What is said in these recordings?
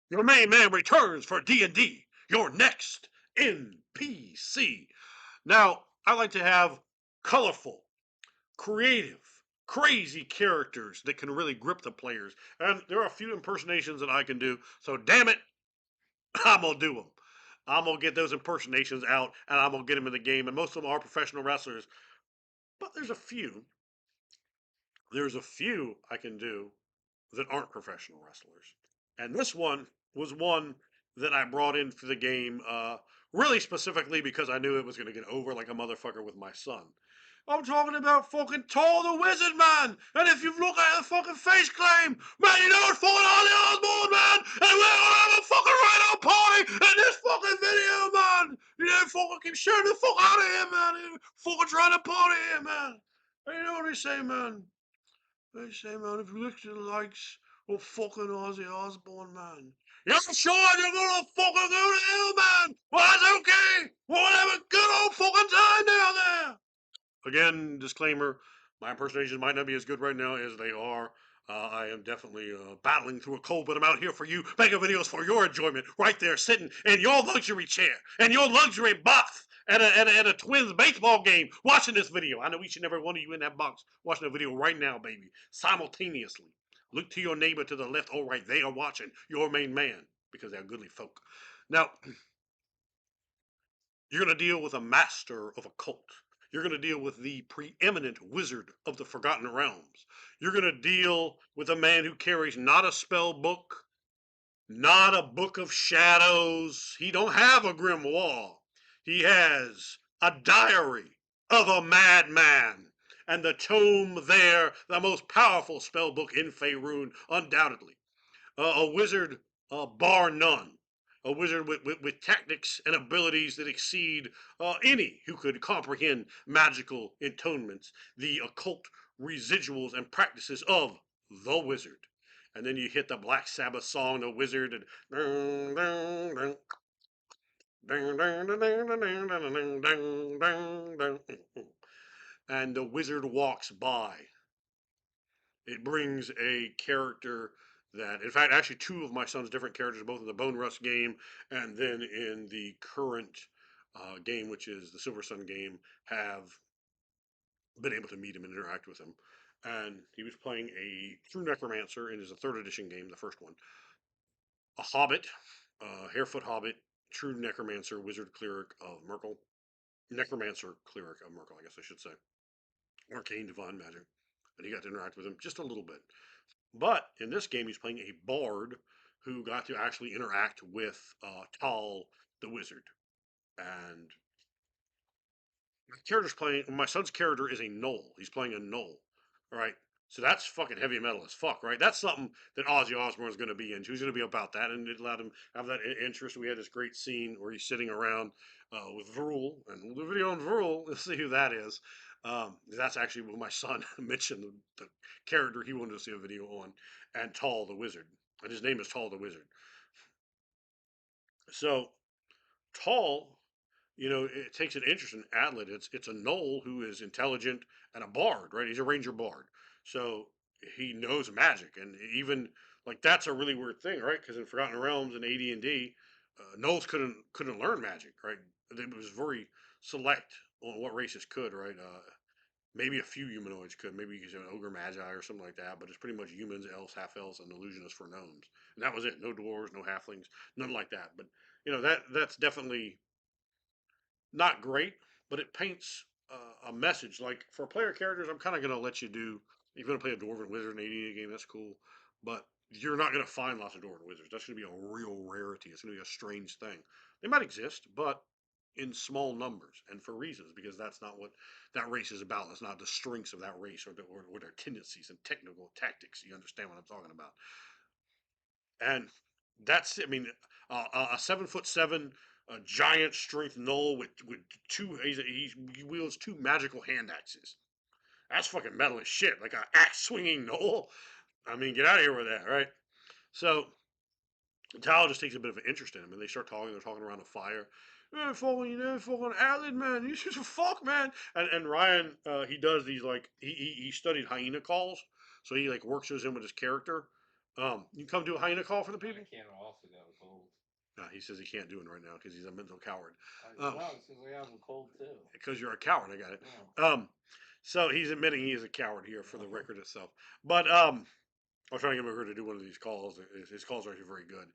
Your main man returns for D&D. Your next NPC. Now, I like to have colorful, creative, crazy characters that can really grip the players. And there are a few impersonations that I can do. So, damn it, I'm going to do them. I'm going to get those impersonations out and I'm going to get them in the game. And most of them are professional wrestlers. But there's a few. There's a few I can do that aren't professional wrestlers. And this one was one that I brought in for the game, really specifically because I knew it was going to get over like a motherfucker with my son. I'm talking about fucking Taul the Wizard, man. And if you look at the fucking face claim, man, you know it's fucking Ozzy Osbourne, man. And we're gonna have a fucking right-on party in this fucking video, man. You know, fucking keep sharing the fuck out of here, man. You fucking trying to party here, man. And you know what they say, man? They say, man, if you look to the likes of fucking Ozzy Osbourne, man. Yeah, sure, you're gonna fucking go to hell, man. Well, that's okay. We'll have a good old fucking time down there. Again, disclaimer, my impersonations might not be as good right now as they are. I am definitely battling through a cold, but I'm out here for you, making videos for your enjoyment, right there, sitting in your luxury chair, and your luxury box at a Twins baseball game, watching this video. I know each and every one of you in that box watching the video right now, baby, simultaneously. Look to your neighbor to the left or right. They are watching your main man because they're goodly folk. Now, you're going to deal with a master of a cult. You're going to deal with the preeminent wizard of the Forgotten Realms. You're going to deal with a man who carries not a spell book, not a book of shadows. He don't have a grimoire. He has a diary of a madman. And the tome there, the most powerful spell book in Faerun, undoubtedly a wizard bar none. A wizard with tactics and abilities that exceed any who could comprehend magical intonements, the occult residuals and practices of the wizard. And then you hit the Black Sabbath song, The Wizard, and the wizard walks by. It brings a character that, in fact, actually two of my son's different characters, both in the Bone Rust game and then in the current game, which is the Silver Sun game, have been able to meet him and interact with him. And he was playing a true necromancer, and is a third edition game, the first one. A hobbit, harefoot hobbit, true necromancer, wizard cleric of Merkel, necromancer cleric of Merkel, I guess I should say, arcane divine magic, and he got to interact with him just a little bit. But in this game, he's playing a bard who got to actually interact with Taul the wizard. And my son's character is a gnoll. He's playing a gnoll. All right. So that's fucking heavy metal as fuck, right? That's something that Ozzy Osbourne is going to be into. He's going to be about that, and it allowed him have that interest. We had this great scene where he's sitting around with Vrul, and we'll do a video on Vrul. Let's see who that is. That's actually what my son mentioned, the character he wanted to see a video on, and Taul the Wizard. And his name is Taul the Wizard. So Taul, it takes an interest in Atlet. It's a gnoll who is intelligent and a bard, right? He's a ranger bard, so he knows magic, and even like that's a really weird thing, right? Because in Forgotten Realms and AD&D, gnolls couldn't learn magic, right? It was very select on what races could, right? Maybe a few humanoids could, maybe you could say an ogre magi or something like that, but it's pretty much humans, elves, half elves, and illusionists for gnomes, and that was it. No dwarves, no halflings, none like that. But that's definitely not great, but it paints a message. Like for player characters, I'm kind of going to let you do. If you're going to play a dwarven wizard in an AD&D game, that's cool, but you're not going to find lots of dwarven wizards. That's going to be a real rarity. It's going to be a strange thing. They might exist, but in small numbers and for reasons, because that's not what that race is about. It's not the strengths of that race or their tendencies and technical tactics. You understand what I'm talking about? And that's, I mean, a 7'7" giant strength gnoll with two. He wields two magical hand axes. That's fucking metal as shit. Like an axe swinging gnoll. I mean, get out of here with that, right? So Tal just takes a bit of an interest in him, and they start talking. They're talking around a fire. Fucking Allen, man. You just fuck, man. And Ryan, he does these like he studied hyena calls, so he like works those in with his character. You come do a hyena call for the people? I can't also got a cold. No, he says he can't do it right now because he's a mental coward. No, it's because I have a cold too. Because you're a coward, I got it. Oh. So he's admitting he is a coward here for the record itself. But I was trying to get him to do one of these calls. His calls are actually very good.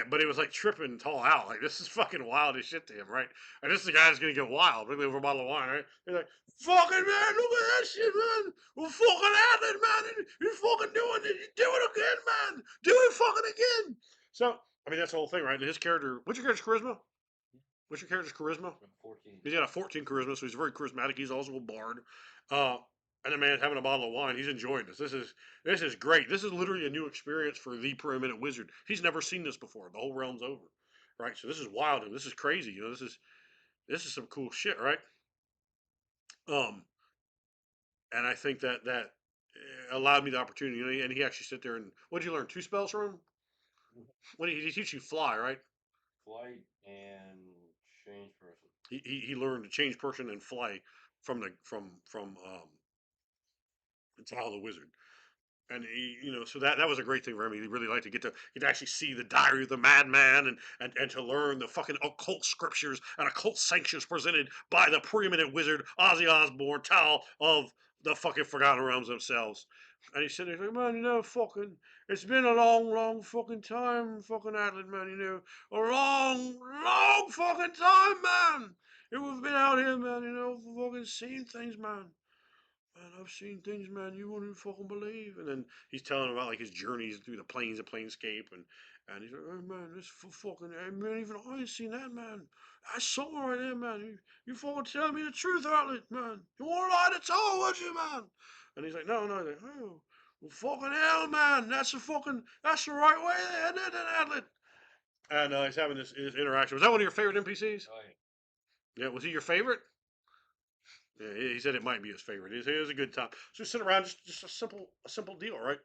But it was like tripping Taul out. Like, this is fucking wild as shit to him, right? And this is the guy that's gonna get wild, particularly over a bottle of wine, right? He's like, fucking man, look at that shit, man. We're fucking at it, man. You fucking doing it. You do it again, man. Do it fucking again. So, I mean, that's the whole thing, right? And his character, what's your character's charisma? What's your character's charisma? 14. He's got a 14 charisma, so he's very charismatic. He's also a bard. Uh, and the man's having a bottle of wine. He's enjoying this. This is great. This is literally a new experience for the preeminent wizard. He's never seen this before. The whole realm's over, right? So this is wild and this is crazy. You know, this is some cool shit, right? Um, and I think that allowed me the opportunity. You know, and he actually sit there and what did you learn? 2 spells from him. What did he teach you? Fly, right? Flight and change person. He learned to change person and fly from the from Taul the wizard. And he, so that was a great thing for him. He really liked to get to actually see the diary of the madman and to learn the fucking occult scriptures and occult sanctions presented by the preeminent wizard Ozzy Osbourne, Taul of the fucking Forgotten Realms themselves. And he said, man, fucking, it's been a long, long fucking time, fucking Atlas, man, a long, long fucking time, man. We've been out here, man, fucking seeing things, man. Man, I've seen things, man, you wouldn't fucking believe. And then he's telling about like his journeys through the plains of Planescape, and he's like, oh man, this fucking, hey, man, even I ain't seen that, man. I saw it right there, man. You fucking telling me the truth, Outlet, man. You want to lie to Taul, would you, man? And he's like, no, no. Like, oh, well, fucking hell, man. That's the right way there, isn't it, Outlet? And he's having this interaction. Was that one of your favorite NPCs? Oh, Yeah, was he your favorite? Yeah, he said it might be his favorite. It was a good time. So sit around, just a simple deal, right?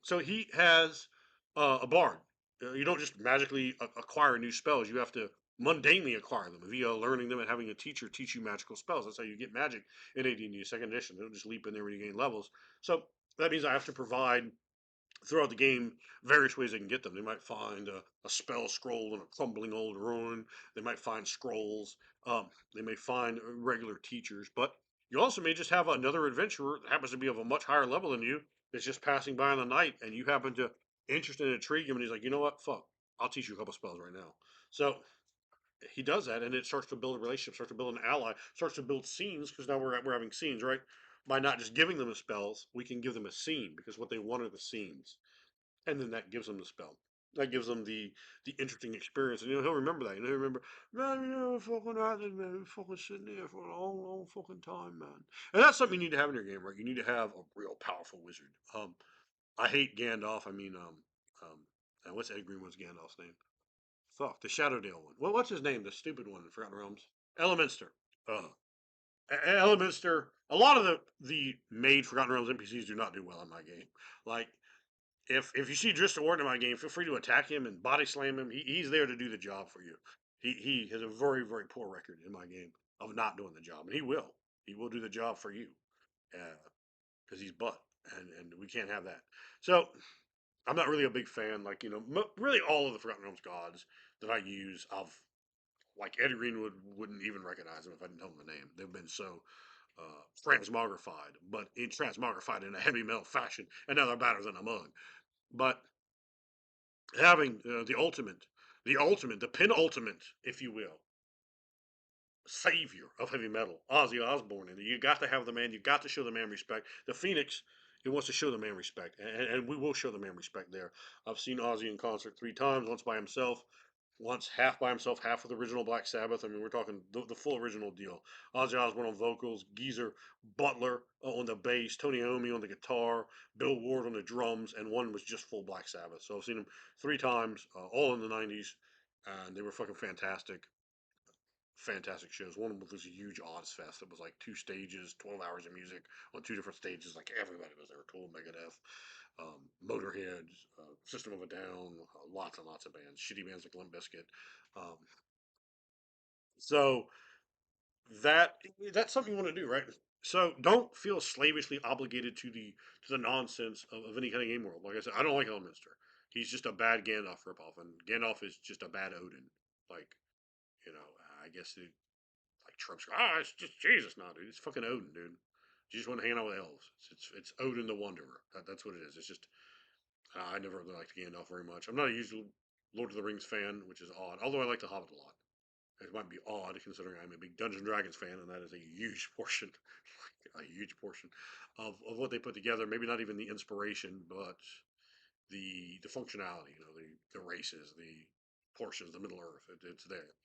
So he has a bard. You don't just magically acquire new spells. You have to mundanely acquire them via learning them and having a teacher teach you magical spells. That's how you get magic in AD&D Second Edition. They don't just leap in there when you gain levels. So that means I have to provide throughout the game various ways they can get them. They might find a spell scroll in a crumbling old ruin. They might find scrolls. They may find regular teachers. But you also may just have another adventurer that happens to be of a much higher level than you that's just passing by in the night, and you happen to interest and intrigue him, and he's like, you know what, fuck, I'll teach you a couple spells right now. So he does that, and it starts to build a relationship, starts to build an ally, starts to build scenes because now we're having scenes, right? By not just giving them the spells, we can give them a scene because what they want are the scenes, and then that gives them the spell. That gives them the interesting experience, and he'll remember that. He'll remember, man, fucking Island, man, fucking sitting there for a long, long fucking time, man. And that's something you need to have in your game, right? You need to have a real powerful wizard. I hate Gandalf. I mean, what's Ed Greenwood's Gandalf's name? Fuck, the Shadowdale one. What's his name? The stupid one in Forgotten Realms. Elminster. Uh, Elminster. A lot of the made Forgotten Realms NPCs do not do well in my game. Like if you see Drista Ward in my game, feel free to attack him and body slam him. He's there to do the job for you. He has a very very poor record in my game of not doing the job, and he will do the job for you because he's butt, and we can't have that. So I'm not really a big fan. Like really all of the Forgotten Realms gods that I use, like Eddie Greenwood wouldn't even recognize them if I didn't tell him the name. They've been so transmogrified, but transmogrified in a heavy metal fashion, and now they're better than a mug. But having the penultimate, if you will, savior of heavy metal, Ozzy Osbourne, and you got to have the man. You got to show the man respect. The Phoenix, it wants to show the man respect, and we will show the man respect there. I've seen Ozzy in concert 3 times. Once by himself, once half by himself, half with the original Black Sabbath. I mean, we're talking the full original deal. Ozzy Osbourne on vocals, Geezer Butler on the bass, Tony Iommi on the guitar, Bill Ward on the drums, and one was just full Black Sabbath. So I've seen him 3 times, all in the '90s, and they were fucking fantastic. Fantastic shows. One was a huge odds fest. It was like 2 stages, 12 hours of music on 2 different stages. Like everybody was there. Total Megadeth, Motorhead, System of a Down, lots and lots of bands. Shitty bands like Limp Bizkit. Um, so that that's something you want to do, right? So don't feel slavishly obligated to the nonsense of any kind of game world. Like I said, I don't like Elminster. He's just a bad Gandalf ripoff, and Gandalf is just a bad Odin. Like, you know, I guess it, like Trump's, it's just Jesus. No, dude, it's fucking Odin, dude. You just want to hang out with elves. It's Odin the Wanderer. That's what it is. It's just I never really liked Gandalf very much. I'm not a huge Lord of the Rings fan, which is odd. Although I like The Hobbit a lot. It might be odd considering I'm a big Dungeons and Dragons fan, and that is a huge portion, a huge portion of what they put together. Maybe not even the inspiration, but the functionality. You know, the races, the portions, the Middle Earth. It's there.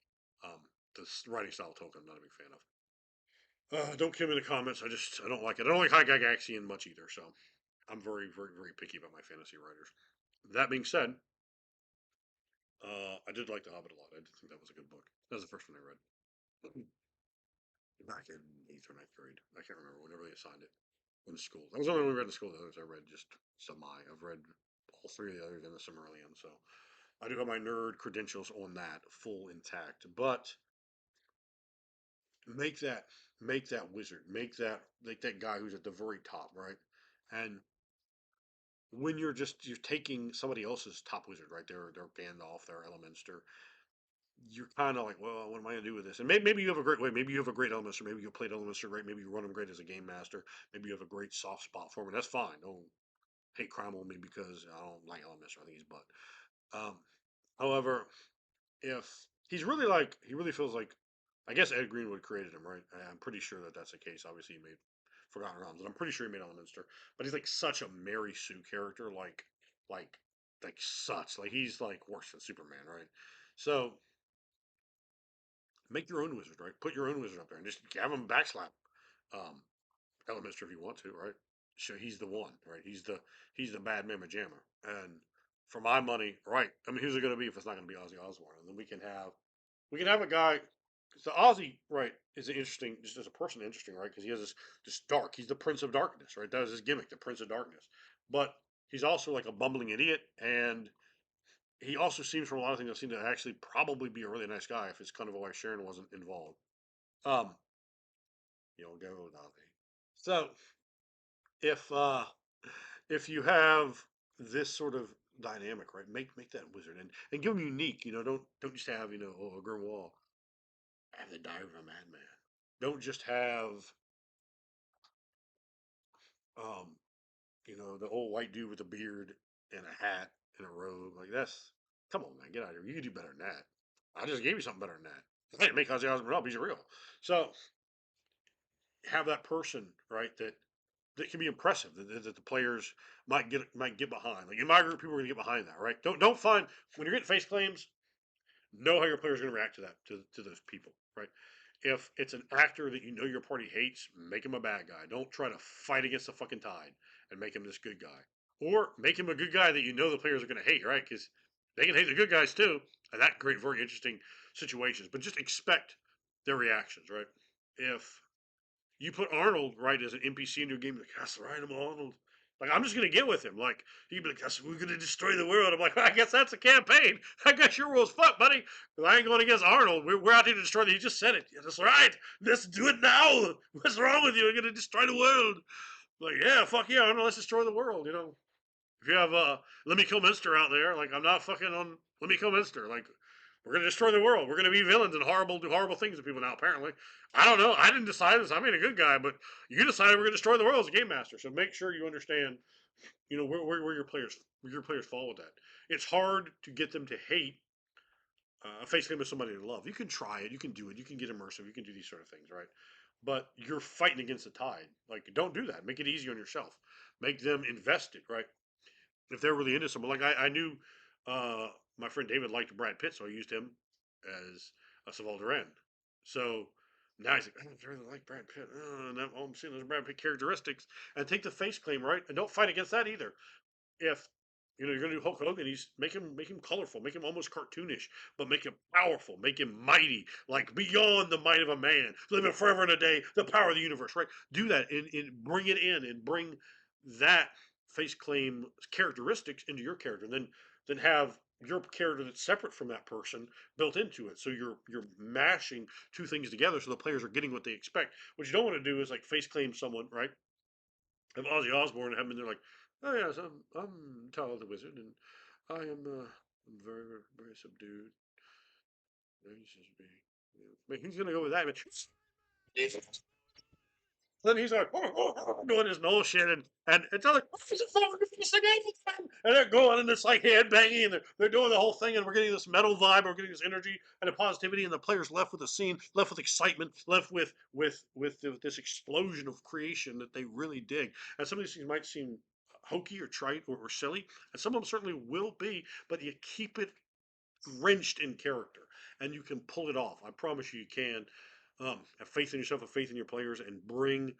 The writing style of Tolkien, I'm not a big fan of. Don't kill me in the comments. I don't like it. I don't like High Gygaxian much either. So I'm very very very picky about my fantasy writers. That being said, I did like The Hobbit a lot. I did think that was a good book. That was the first one I read back in eighth or ninth grade. I can't remember whenever they assigned it in school. That was the only one we read in school. The others I read just semi. I've read all three of the others in the Silmarillion, so I do have my nerd credentials on that full intact. But make that make that wizard, make that guy who's at the very top, right? And when you're taking somebody else's top wizard, right? They're Gandalf, they're Elminster, you're kind of like, well, what am I going to do with this? And maybe you have a great way. Maybe you have a great Elminster. Maybe you played Elminster great. Maybe you run him great as a game master. Maybe you have a great soft spot for him. And that's fine. Don't hate crime on me because I don't like Elminster. I think he's butt. Um, however, if he's really like, he really feels like, I guess Ed Greenwood created him, right? I'm pretty sure that that's the case. Obviously, he made Forgotten Realms, and I'm pretty sure he made Elminster. But he's like such a Mary Sue character, like, like such. Like he's like worse than Superman, right? So make your own wizard, right? Put your own wizard up there and just have him backslap Elminster if you want to, right? So he's the one, right? He's the bad mamma jammer. And for my money, right? I mean, who's it going to be if it's not going to be Ozzy Osbourne? And then we can have a guy. So Ozzy, right, is interesting just as a person, interesting, right? Because he has this dark. He's the Prince of Darkness, right? That was his gimmick, the Prince of Darkness. But he's also like a bumbling idiot, and he also seems from a lot of things I've seen to actually probably be a really nice guy if his convoy Sharon wasn't involved. Um, you'll go Navi. So if uh if you have this sort of dynamic, right, make that wizard and give them unique. You know, don't just have a Grimoire. Have the diary of a madman. Don't just have um the old white dude with a beard and a hat and a robe. Like that's come on, man, get out of here. You can do better than that. I just gave you something better than that. I didn't make Ozzy Osbourne up. He's real. So have that person, right, that can be impressive that the players might get behind. Like in my group, people are gonna get behind that, right? Don't find when you're getting face claims, know how your players are gonna react to that to those people, right? If it's an actor that you know your party hates, make him a bad guy. Don't try to fight against the fucking tide and make him this good guy, or make him a good guy that you know the players are gonna hate, right? Because they can hate the good guys too, and that create very interesting situations. But just expect their reactions, right? If you put Arnold right as an NPC in your game, like that's right, I'm Arnold. Like I'm just gonna get with him. Like he'd be like, "We're gonna destroy the world." I'm like, I guess that's a campaign. I guess your rules fuck, buddy. I ain't going against Arnold. We're out here to destroy. You just said it. Yeah, that's right. Let's do it now. What's wrong with you? We're gonna destroy the world. Like yeah, fuck yeah, Arnold. Let's destroy the world. If you have Let Me Kill Minster out there, like I'm not fucking on Let Me Kill Minster. Like we're gonna destroy the world. We're gonna be villains and do horrible things to people now. Apparently, I don't know. I didn't decide this. I'm a good guy, but you decided we're gonna destroy the world as a game master. So make sure you understand, where your players fall with that. It's hard to get them to hate a face game of somebody to love. You can try it. You can do it. You can get immersive. You can do these sort of things, right? But you're fighting against the tide. Like, don't do that. Make it easy on yourself. Make them invested, right? If they're really into someone. Like I knew uh, my friend David liked Brad Pitt, so I used him as a Saval Duran. So now he's like, I don't really like Brad Pitt. And all I'm seeing those Brad Pitt characteristics, and take the face claim, right? And don't fight against that either. If you're gonna do Hulk Hogan, he's make him colorful, make him almost cartoonish, but make him powerful, make him mighty, like beyond the might of a man, living forever and a day, the power of the universe, right? Do that and bring it in and bring that face claim characteristics into your character. And then have your character that's separate from that person built into it. So you're mashing two things together so the players are getting what they expect. What you don't want to do is like face claim someone, right? Of Ozzy Osbourne and have them in there like, oh yes, I'm Taul the Wizard and I am I'm very, very, very subdued. He's just being, you know, but he's gonna go with that. But then he's like doing his nose shit, and it's all like, and they're going and it's like head banging, and they're doing the whole thing, and we're getting this metal vibe, we're getting this energy and the positivity, and the players left with a scene, left with excitement, left with this explosion of creation that they really dig. And some of these things might seem hokey or trite or silly, and some of them certainly will be, but you keep it drenched in character, and you can pull it off. I promise you, you can. Have faith in yourself, have faith in your players, and bring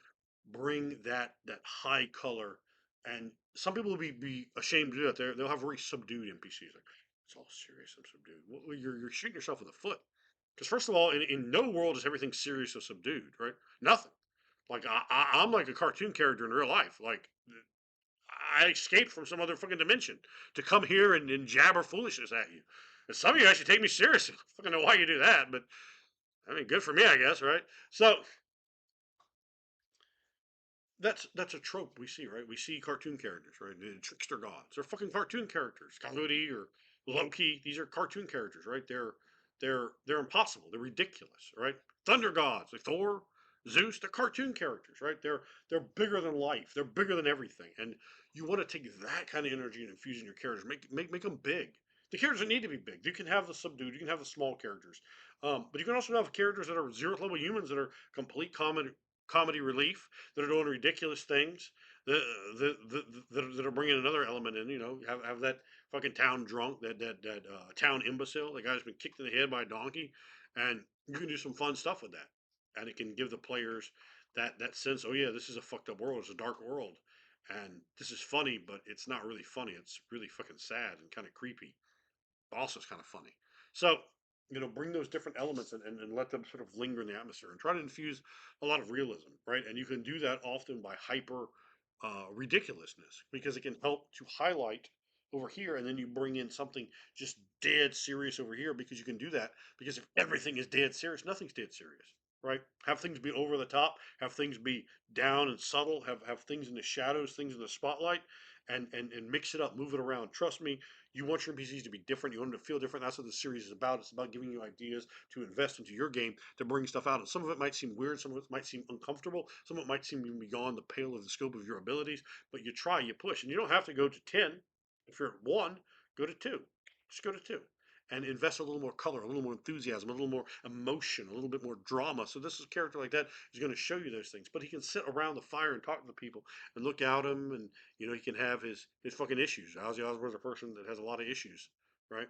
that high color. And some people will be ashamed to do that. They'll have very subdued NPCs. Like, it's all serious and subdued. Well, you're shooting yourself in the foot. Because first of all, in no world is everything serious or subdued, right? Nothing. Like I'm like a cartoon character in real life. Like I escaped from some other fucking dimension to come here and jabber foolishness at you. And some of you actually take me seriously. I don't fucking know why you do that, but I mean, good for me, I guess, right? So that's a trope we see, right? We see cartoon characters, right? The trickster gods. They're fucking cartoon characters. Kaludi or Loki. These are cartoon characters, right? They're impossible. They're ridiculous, right? Thunder gods, like Thor, Zeus. They're cartoon characters, right? They're bigger than life. They're bigger than everything. And you want to take that kind of energy and infuse in your characters. Make them big. The characters need to be big. You can have the subdued. You can have the small characters, but you can also have characters that are zero level humans that are complete comedy relief that are doing ridiculous things that are bringing another element in. You know, have that fucking town drunk, that town imbecile, the guy who's been kicked in the head by a donkey, and you can do some fun stuff with that, and it can give the players that sense. Oh yeah, this is a fucked up world. It's a dark world, and this is funny, but it's not really funny. It's really fucking sad and kind of creepy, but also it's kind of funny. So, bring those different elements and let them sort of linger in the atmosphere and try to infuse a lot of realism, right? And you can do that often by hyper ridiculousness because it can help to highlight over here, and then you bring in something just dead serious over here because you can do that. Because if everything is dead serious, nothing's dead serious, right? Have things be over the top, have things be down and subtle, have things in the shadows, things in the spotlight, and mix it up, move it around. Trust me, you want your NPCs to be different. You want them to feel different. That's what the series is about. It's about giving you ideas to invest into your game to bring stuff out. And some of it might seem weird. Some of it might seem uncomfortable. Some of it might seem beyond the pale of the scope of your abilities. But you try, you push, and you don't have to go to 10. If you're at 1, go to 2. Just go to 2. And invest a little more color, a little more enthusiasm, a little more emotion, a little bit more drama. So this is a character like that is going to show you those things. But he can sit around the fire and talk to the people and look at him, and he can have his fucking issues. Ozzy Osbourne's a person that has a lot of issues, right?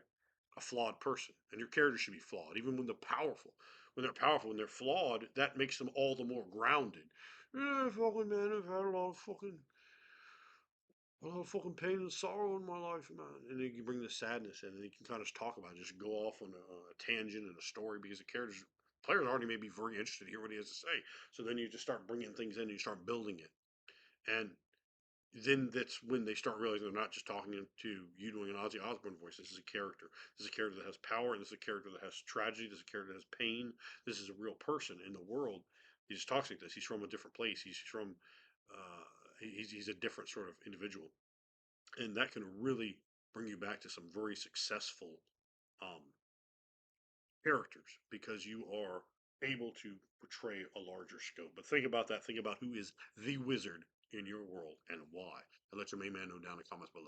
A flawed person, and your character should be flawed, even when they're powerful. When they're powerful, when they're flawed, that makes them all the more grounded. Yeah, fucking man, I've had a lot of fucking pain and sorrow in my life, man. And then you can bring the sadness in, and you can kind of talk about it, just go off on a tangent and a story because the characters, players already may be very interested to hear what he has to say. So then you just start bringing things in, and you start building it, and then that's when they start realizing they're not just talking to you doing an Ozzy Osbourne voice. This is a character. This is a character that has power, and this is a character that has tragedy. This is a character that has pain. This is a real person in the world. He just talks like this. He's from a different place. He's from he's a different sort of individual, and that can really bring you back to some very successful um, characters because you are able to portray a larger scope. But think about that. Think about who is the wizard in your world and why. And let your main man know down in the comments below.